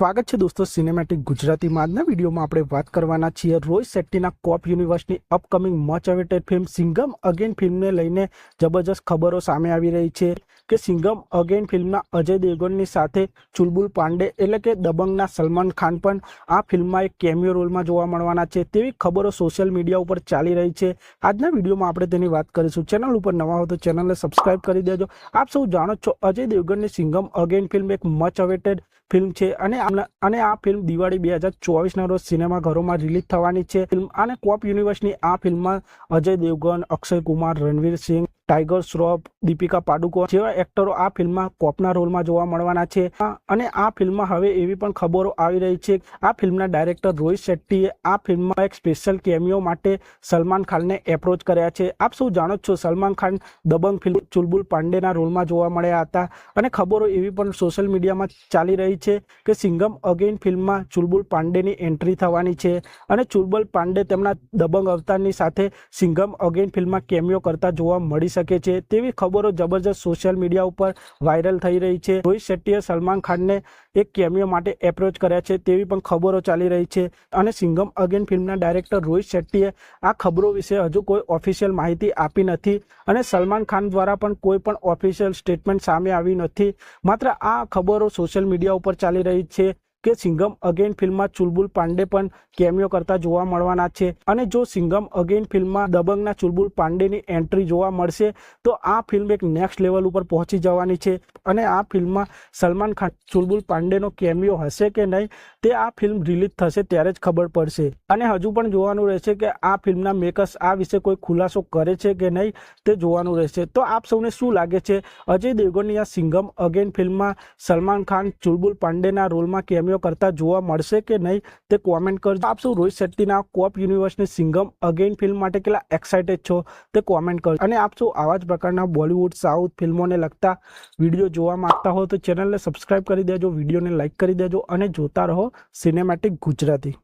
સ્વાગત છે દોસ્તો સિનેમેટિક ગુજરાતીમાં। આજના વિડીયોમાં આપણે વાત કરવાના છીએ રોહિત શેટ્ટીના કોપ યુનિવર્સની upcoming much awaited film Singham again ફિલ્મને લઈને જબરજસ્ત ખબરો સામે આવી રહી છે કે સિંઘમ અગેન ફિલ્મના અજય દેવગનની સાથે ચુલબુલ પાંડે એટલે કે દબંગના સલમાન ખાન પણ આ ફિલ્મમાં એક કેમિયો રોલમાં જોવા મળવાના છે તેવી ખબરો સોશિયલ મીડિયા ઉપર ચાલી રહી છે। આજના વિડીયોમાં આપણે તેની વાત કરીશું। ચેનલ ઉપર નવા હો તો ચેનલને સબસ્ક્રાઇબ કરી દેજો। આપ સૌ જાણો છો અજય દેવગનની સિંઘમ અગેન ફિલ્મ એક મચ અવેટેડ ફિલ્મ છે અને આ ફિલ્મ દિવાળી 2024 ના રોજ સિનેમાઘરોમાં રિલીઝ થવાની છે। ફિલ્મ અને કોપ યુનિવર્સની આ ફિલ્મમાં અજય દેવગન, અક્ષય કુમાર, રણવીર સિંહ, ટાઈગર શ્રોફ, દીપિકા પાડુકોણ જેવા એક્ટરો આ ફિલ્મમાં કોપના રોલમાં જોવા મળવાના છે। અને આ ફિલ્મમાં હવે એવી પણ ખબરો આવી રહી છે આ ફિલ્મના ડાયરેક્ટર રોહિત શેટ્ટીએ આ ફિલ્મમાં એક સ્પેશિયલ કેમિયો માટે સલમાન ખાનને એપ્રોચ કર્યા છે। આપ સૌ જાણો છો સલમાન ખાન દબંગ ફિલ્મ ચુલબુલ પાંડેના રોલમાં જોવા મળ્યા હતા અને ખબરો એવી પણ સોશિયલ મીડિયામાં ચાલી રહી છે કે સિંઘમ અગેન ફિલ્મમાં ચુલબુલ પાંડેની એન્ટ્રી થવાની છે અને ચુલબુલ પાંડે તેમના દબંગ અવતારની સાથે સિંઘમ અગેન ફિલ્મમાં કેમિયો કરતા જોવા મળી શકે છે તેવી ખબરો જબરજસ્ત સોશિયલ મીડિયા ઉપર વાયરલ થઈ રહી છે। રોહિત શેટ્ટીએ સલમાન ખાનને એક કેમિયો માટે એપ્રોચ કર્યા છે તેવી પણ ખબરો ચાલી રહી છે અને સિંઘમ અગેન ફિલ્મના ડાયરેક્ટર રોહિત શેટ્ટીએ આ ખબરો વિશે હજુ કોઈ ઓફિશિયલ માહિતી આપી નથી અને સલમાન ખાન દ્વારા પણ કોઈ પણ ઓફિશિયલ સ્ટેટમેન્ટ સામે આવી નથી। માત્ર આ ખબરો સોશિયલ મીડિયા ઉપર ચાલી રહી છે કે સિંઘમ અગેન ફિલ્મમાં ચુલબુલ પાંડે પણ કેમિયો કરતા જોવા મળવાના છે અને જો સિંઘમ અગેન ફિલ્મમાં દબંગના ચુલબુલ પાંડેની એન્ટ્રી જોવા મળશે તો આ ફિલ્મ એક નેક્સ્ટ લેવલ ઉપર પહોંચી જવાની છે અને આ ફિલ્મમાં સલમાન ખાન ચુલબુલ પાંડેનો કેમિયો હશે કે નહીં તે આ ફિલ્મ રિલીઝ થશે ત્યારે જ ખબર પડશે અને હજુ પણ જોવાનું રહેશે કે આ ફિલ્મના મેકર્સ આ વિશે કોઈ ખુલાસો કરે છે કે નહીં તે જોવાનું રહેશે। તો આપ સૌને શું લાગે છે અજય દેવગનની આ સિંઘમ અગેન ફિલ્મમાં સલમાન ખાન ચુલબુલ પાંડેના રોલમાં કેમિયો કરતા જોવા મળશે કે નહીં તે કોમેન્ટ કરજો। આપ સૌ રોહિત શેટ્ટીના કોપ યુનિવર્સની સિંઘમ અગેન ફિલ્મ માટે કેટલા એક્સાઇટેડ છો તે કોમેન્ટ કરજો અને આપ સૌ આવા જ પ્રકારના બોલિવૂડ સાઉથ ફિલ્મોને લગતા વિડીયો જોવા માંગતા હો તો ચેનલને સબસ્ક્રાઇબ કરી દેજો, વિડીયોને લાઇક કરી દેજો અને જોતા રહો સિનેમેટિક ગુજરાતી।